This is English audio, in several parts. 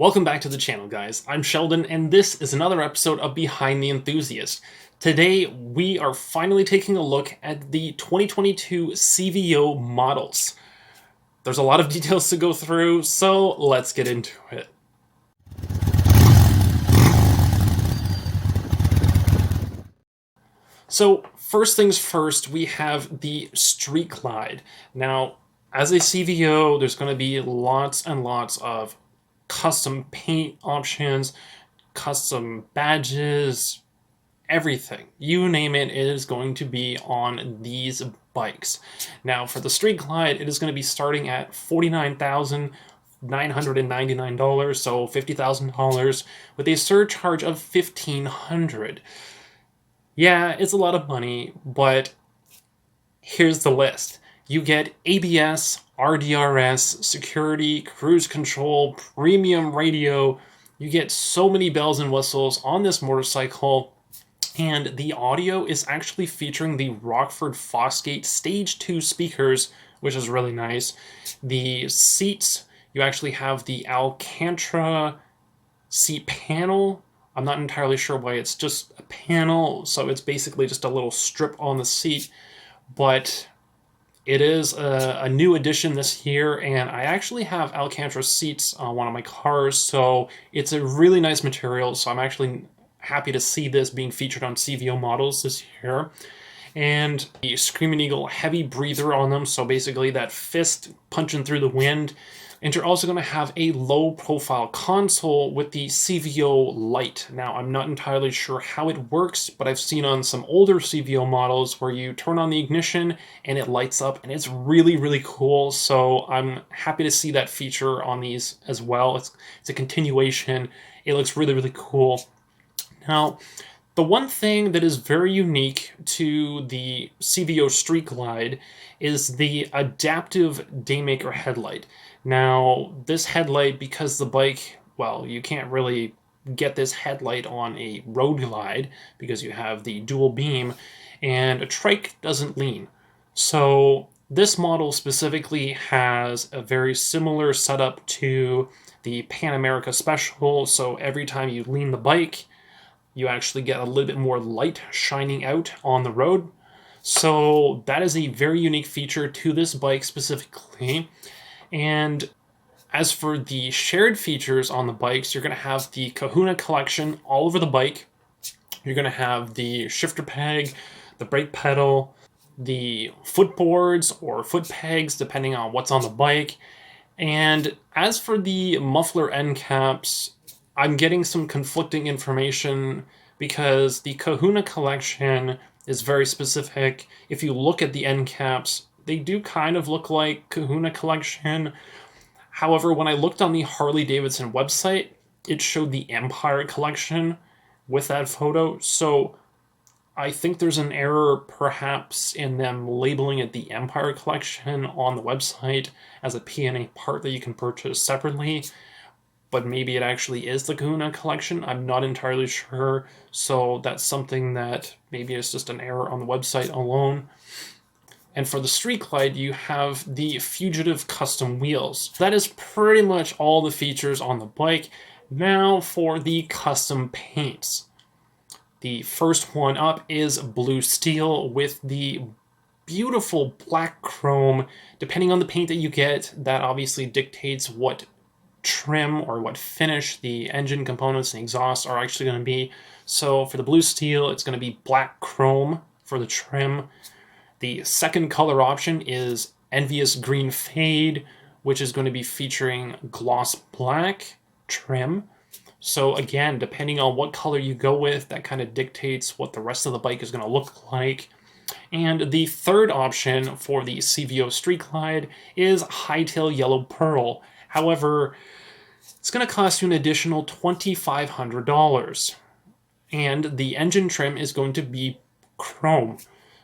Welcome back to the channel, guys. I'm Sheldon, and this is another episode of Behind the Enthusiast. Today, we are finally taking a look at the 2022 CVO models. There's a lot of details to go through, so let's get into it. So, first things first, we have the Street Glide. Now, as a CVO, there's going to be lots and lots of custom paint options, custom badges, everything. You name it, it is going to be on these bikes. Now, for the Street Glide, it is going to be starting at $49,999, so $50,000, with a surcharge of $1,500. Yeah, it's a lot of money, but here's the list. You get ABS, RDRS, security, cruise control, premium radio. You get so many bells and whistles on this motorcycle. And the audio is actually featuring the Rockford Fosgate Stage 2 speakers, which is really nice. The seats, you actually have the Alcantara seat panel. I'm not entirely sure why it's just a panel, so it's basically just a little strip on the seat. But it is a new addition this year, and I actually have Alcantara seats on one of my cars, so it's a really nice material, so I'm actually happy to see this being featured on CVO models this year. And the Screaming Eagle heavy breather on them, so basically that fist punching through the wind. And you're also going to have a low-profile console with the CVO Lite. Now, I'm not entirely sure how it works, but I've seen on some older CVO models where you turn on the ignition and it lights up, and it's really, really cool. So I'm happy to see that feature on these as well. It's a continuation. It looks really, really cool. Now, the one thing that is very unique to the CVO Street Glide is the adaptive daymaker headlight. Now, this headlight, because the bike, well, you can't really get this headlight on a road glide because you have the dual beam, and a trike doesn't lean. So this model specifically has a very similar setup to the Pan America Special, so every time you lean the bike, you actually get a little bit more light shining out on the road. So that is a very unique feature to this bike specifically. And as for the shared features on the bikes, you're going to have the Kahuna collection all over the bike. You're going to have the shifter peg, the brake pedal, the footboards or foot pegs, depending on what's on the bike. And as for the muffler end caps, I'm getting some conflicting information because the Kahuna collection is very specific. If you look at the end caps, they do kind of look like Kahuna collection. However, when I looked on the Harley-Davidson website, it showed the Empire collection with that photo. So I think there's an error perhaps in them labeling it the Empire collection on the website as a P&A part that you can purchase separately. But maybe it actually is the Kahuna collection. I'm not entirely sure. So that's something that maybe is just an error on the website alone. And for the Street Glide, you have the Fugitive custom wheels. That is pretty much all the features on the bike. Now for the custom paints. The first one up is blue steel with the beautiful black chrome. Depending on the paint that you get, that obviously dictates what trim or what finish the engine components and exhaust are actually going to be. So for the blue steel, it's going to be black chrome for the trim. The second color option is Envious Green Fade, which is going to be featuring gloss black trim. So again, depending on what color you go with, that kind of dictates what the rest of the bike is going to look like. And the third option for the CVO Street Glide is Hightail Yellow Pearl. However, it's going to cost you an additional $2,500. And the engine trim is going to be chrome.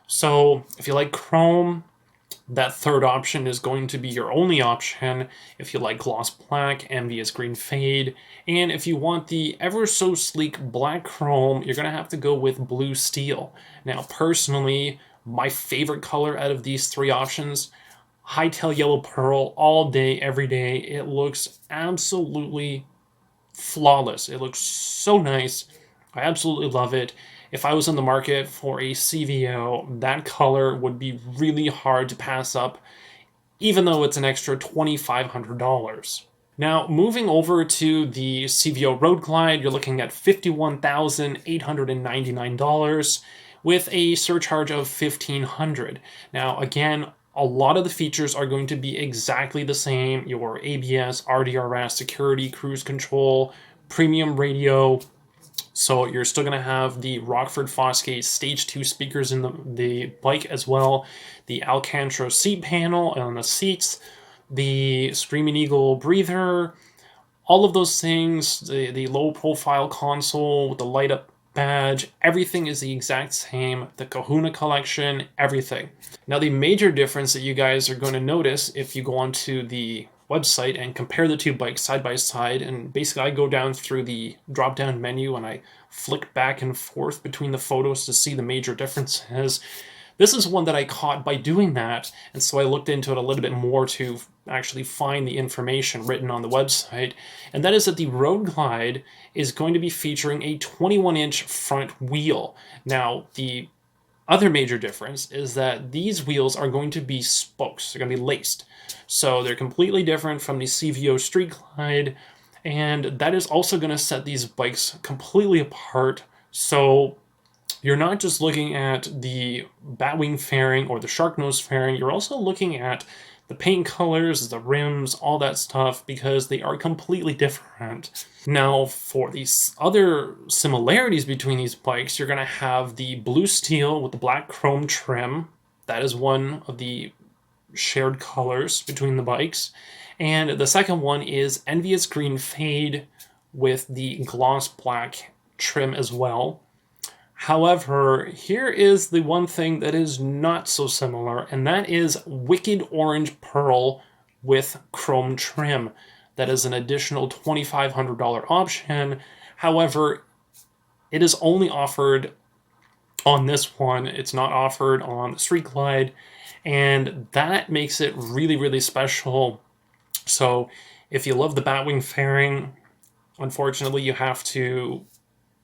So if you like chrome, that third option is going to be your only option. If you like gloss black, Envious Green Fade, and if you want the ever so sleek black chrome, you're going to have to go with blue steel. Now, personally, my favorite color out of these three options, Hightail Yellow Pearl, all day, every day. It looks absolutely flawless. It looks so nice. I absolutely love it. If I was in the market for a CVO, that color would be really hard to pass up, even though it's an extra $2,500. Now, moving over to the CVO Road Glide, you're looking at $51,899 with a surcharge of $1,500. Now, again, a lot of the features are going to be exactly the same. Your ABS, RDRS, security, cruise control, premium radio. So you're still going to have the Rockford Fosgate Stage 2 speakers in the bike as well, the Alcantara seat panel on the seats, the Screaming Eagle breather, all of those things, the low-profile console with the light-up badge, everything is the exact same, the Kahuna collection, everything. Now, the major difference that you guys are going to notice if you go onto the website and compare the two bikes side by side, and basically I go down through the drop-down menu and I flick back and forth between the photos to see the major differences. This is one that I caught by doing that, and so I looked into it a little bit more to actually find the information written on the website, and that is that the Road Glide is going to be featuring a 21-inch front wheel. Now, the other major difference is that these wheels are going to be spokes. They're going to be laced. So they're completely different from the CVO Street Glide, and that is also going to set these bikes completely apart. So you're not just looking at the Batwing fairing or the Shark Nose fairing, you're also looking at the paint colors, the rims, all that stuff, because they are completely different. Now, for these other similarities between these bikes, you're going to have the blue steel with the black chrome trim. That is one of the shared colors between the bikes. And the second one is Envious Green Fade with the gloss black trim as well. However, here is the one thing that is not so similar, and that is Wicked Orange Pearl with chrome trim. That is an additional $2,500 option. However, it is only offered on this one. It's not offered on the Street Glide, and that makes it really, really special. So if you love the Batwing fairing, unfortunately you have to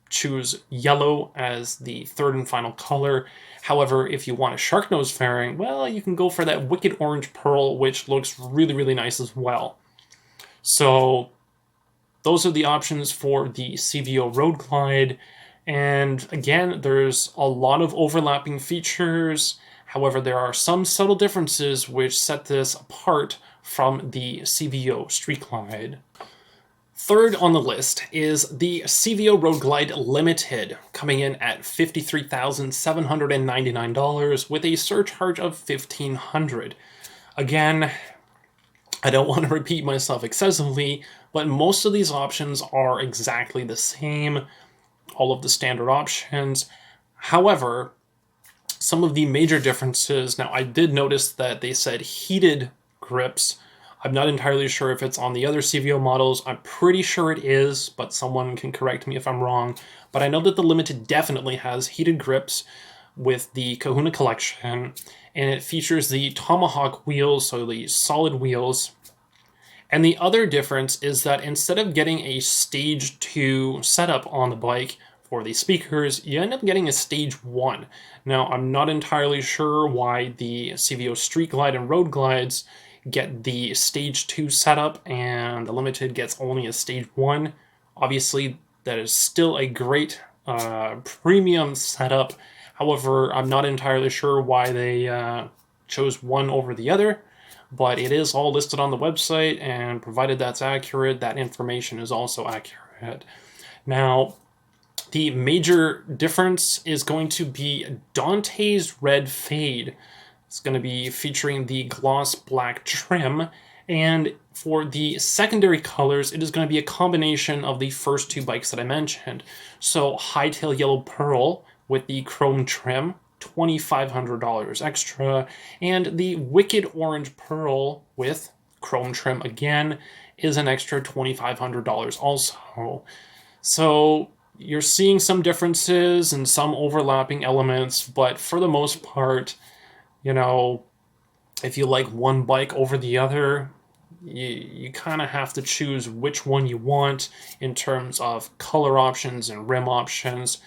choose yellow as the third and final color. However, if you want a Shark Nose fairing, well, you can go for that Wicked Orange Pearl, which looks really, really nice as well. So those are the options for the CVO Road Glide. And again, there's a lot of overlapping features. However, there are some subtle differences which set this apart from the CVO Street Glide. Third on the list is the CVO Road Glide Limited, coming in at $53,799 with a surcharge of $1,500. Again, I don't want to repeat myself excessively, but most of these options are exactly the same, all of the standard options. However, some of the major differences, now I did notice that they said heated grips. I'm not entirely sure if it's on the other CVO models. I'm pretty sure it is, but someone can correct me if I'm wrong. But I know that the Limited definitely has heated grips with the Kahuna collection, and it features the Tomahawk wheels, so the solid wheels. And the other difference is that instead of getting a Stage 2 setup on the bike for the speakers, you end up getting a Stage 1. Now, I'm not entirely sure why the CVO Street Glide and Road Glides get the Stage 2 setup and the Limited gets only a Stage 1. Obviously, that is still a great premium setup. However, I'm not entirely sure why they chose one over the other, but it is all listed on the website, and provided that's accurate, that information is also accurate. Now, the major difference is going to be Dante's Red Fade. It's going to be featuring the gloss black trim, and for the secondary colors, it is going to be a combination of the first two bikes that I mentioned. So Hightail Yellow Pearl with the chrome trim, $2,500 extra, and the Wicked Orange Pearl with chrome trim again is an extra $2,500 also. So you're seeing some differences and some overlapping elements, but for the most part, you know, if you like one bike over the other, you kind of have to choose which one you want in terms of color options and rim options.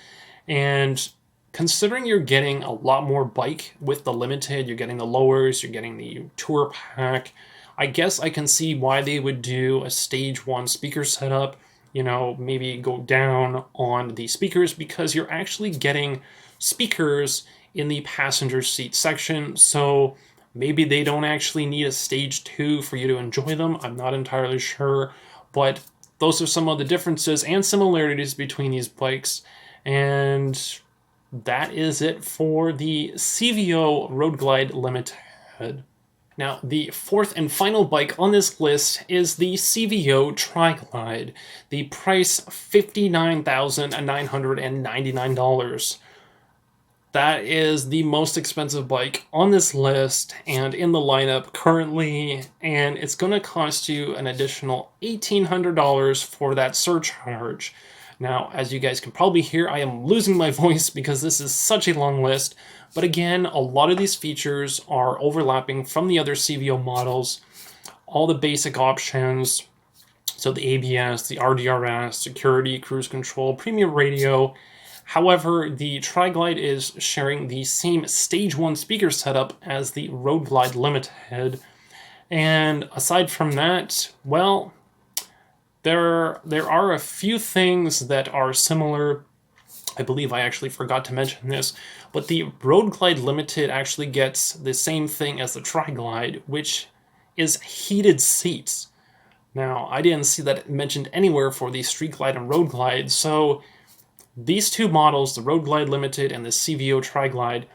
And considering you're getting a lot more bike with the Limited, you're getting the lowers, you're getting the tour pack, I guess I can see why they would do a stage 1 speaker setup, you know, maybe go down on the speakers, because you're actually getting speakers in the passenger seat section. So maybe they don't actually need a stage 2 for you to enjoy them. I'm not entirely sure, but those are some of the differences and similarities between these bikes. And that is it for the CVO Road Glide Limited. Now, the fourth and final bike on this list is the CVO Tri Glide. The price, $59,999. That is the most expensive bike on this list and in the lineup currently, and it's going to cost you an additional $1,800 for that surcharge. Now, as you guys can probably hear, I am losing my voice because this is such a long list, but again, a lot of these features are overlapping from the other CVO models. All the basic options, so the ABS, the RDRS, security, cruise control, premium radio. However, the Tri Glide is sharing the same stage 1 speaker setup as the Road Glide Limited. And aside from that, well, there are a few things that are similar. I believe I actually forgot to mention this, but the Road Glide Limited actually gets the same thing as the Tri Glide, which is heated seats. Now, I didn't see that mentioned anywhere for the Street Glide and Road Glide, so these two models, the Road Glide Limited and the CVO Tri Glide,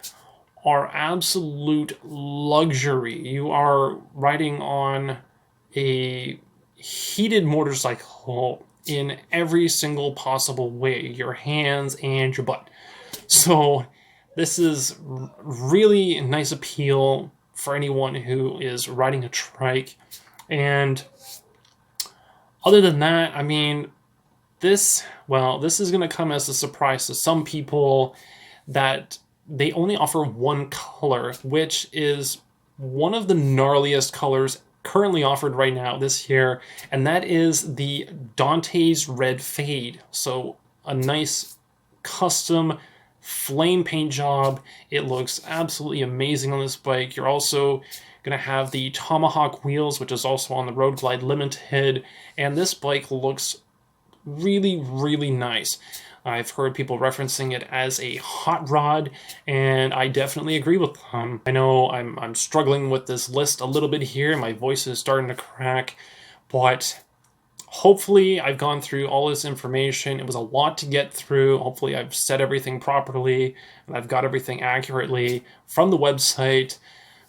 are absolute luxury. You are riding on a heated motorcycle in every single possible way, your hands and your butt. So this is really nice appeal for anyone who is riding a trike. And other than that, I mean, this is going to come as a surprise to some people that they only offer one color, which is one of the gnarliest colors currently offered right now this year, and that is the Dante's Red Fade. So a nice custom flame paint job. It looks absolutely amazing on this bike. You're also going to have the Tomahawk wheels, which is also on the Road Glide Limited, and this bike looks really, really nice. I've heard people referencing it as a hot rod, and I definitely agree with them. I know I'm struggling with this list a little bit here. My voice is starting to crack, but hopefully I've gone through all this information. It was a lot to get through. Hopefully I've said everything properly, and I've got everything accurately from the website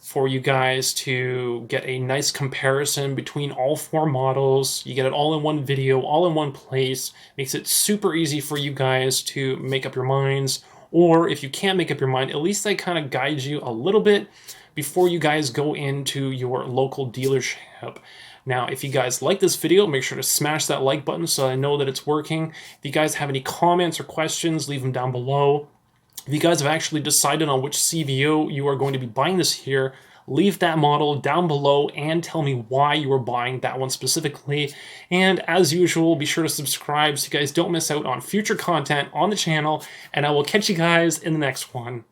for you guys to get a nice comparison between all 4 models. You get it all in one video, all in one place. Makes it super easy for you guys to make up your minds. Or if you can't make up your mind, at least I kind of guide you a little bit before you guys go into your local dealership. Now, if you guys like this video, make sure to smash that like button so I know that it's working. If you guys have any comments or questions, leave them down below. If you guys have actually decided on which CVO you are going to be buying this year, leave that model down below and tell me why you are buying that one specifically. And as usual, be sure to subscribe so you guys don't miss out on future content on the channel, and I will catch you guys in the next one.